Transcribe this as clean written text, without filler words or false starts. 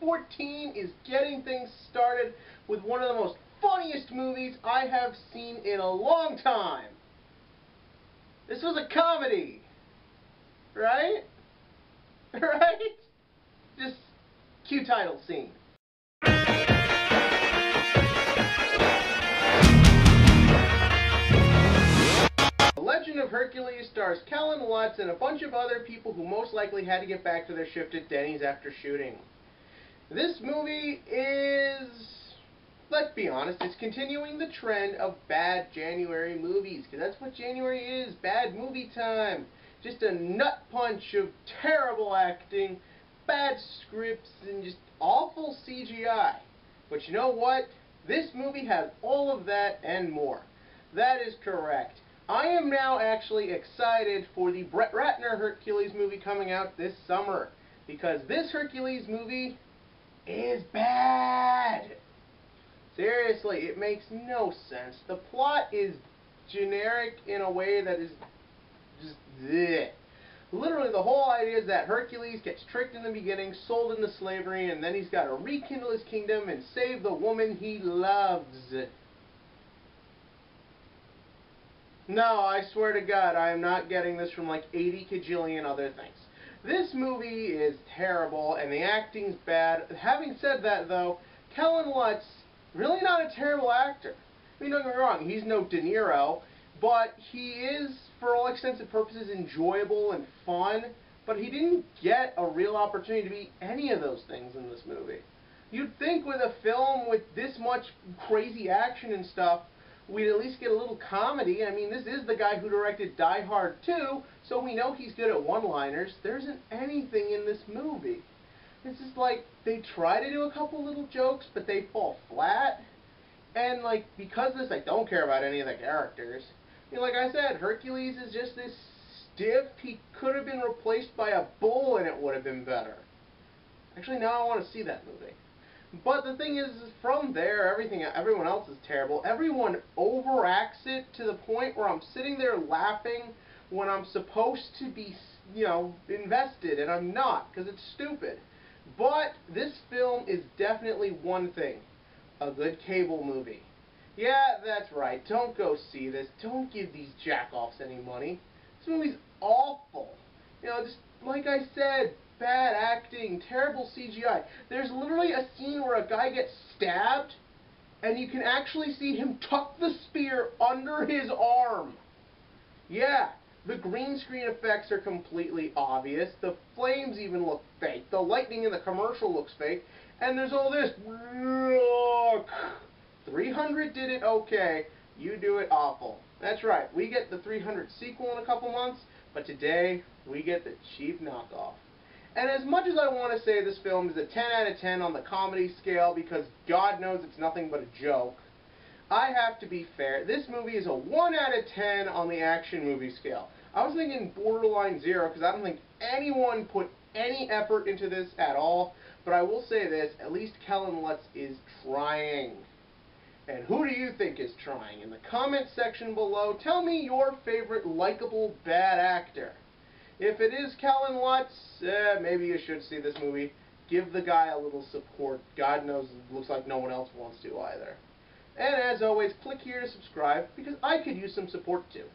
2014 is getting things started with one of the most funniest movies I have seen in a long time. This was a comedy, right? Right? Just cue title scene. The Legend of Hercules stars Kellen Lutz and a bunch of other people who most likely had to get back to their shift at Denny's after shooting. This movie is, let's be honest, it's continuing the trend of bad January movies, because that's what January is, bad movie time. Just a nut punch of terrible acting, bad scripts, and just awful CGI. But you know what? This movie has all of that and more. That is correct. I am now actually excited for the Brett Ratner Hercules movie coming out this summer, because this Hercules movie is bad. Seriously, it makes no sense. The plot is generic in a way that is just bleh. Literally, the whole idea is that Hercules gets tricked in the beginning, sold into slavery, and then he's got to rekindle his kingdom and save the woman he loves. No, I swear to God, I am not getting this from like 80 kajillion other things. This movie is terrible, and the acting's bad. Having said that, though, Kellen Lutz, really not a terrible actor. I mean, don't get me wrong, he's no De Niro, but he is, for all extents and purposes, enjoyable and fun, but he didn't get a real opportunity to be any of those things in this movie. You'd think with a film with this much crazy action and stuff, we'd at least get a little comedy. I mean, this is the guy who directed Die Hard 2, so we know he's good at one-liners. There isn't anything in this movie. It's just like, they try to do a couple little jokes, but they fall flat. And, like, because of this, I don't care about any of the characters. I mean, like I said, Hercules is just this stiff. He could have been replaced by a bull and it would have been better. Actually, now I want to see that movie. But the thing is, from there, everyone else is terrible. Everyone overacts it to the point where I'm sitting there laughing when I'm supposed to be, you know, invested, and I'm not, because it's stupid. But this film is definitely one thing: a good cable movie. Yeah, that's right. Don't go see this. Don't give these jackoffs any money. This movie's awful. You know, just like I said, bad acting, terrible CGI. There's literally a scene where a guy gets stabbed, and you can actually see him tuck the spear under his arm. Yeah, the green screen effects are completely obvious. The flames even look fake. The lightning in the commercial looks fake. And there's all this. 300 did it okay. You do it awful. That's right. We get the 300 sequel in a couple months, but today we get the cheap knockoff. And as much as I want to say this film is a 10 out of 10 on the comedy scale, because God knows it's nothing but a joke, I have to be fair. This movie is a 1 out of 10 on the action movie scale. I was thinking borderline 0, because I don't think anyone put any effort into this at all. But I will say this, at least Kellen Lutz is trying. And who do you think is trying? In the comment section below, tell me your favorite likable bad actor. If it is Kellen Lutz, maybe you should see this movie. Give the guy a little support. God knows it looks like no one else wants to either. And as always, click here to subscribe, because I could use some support too.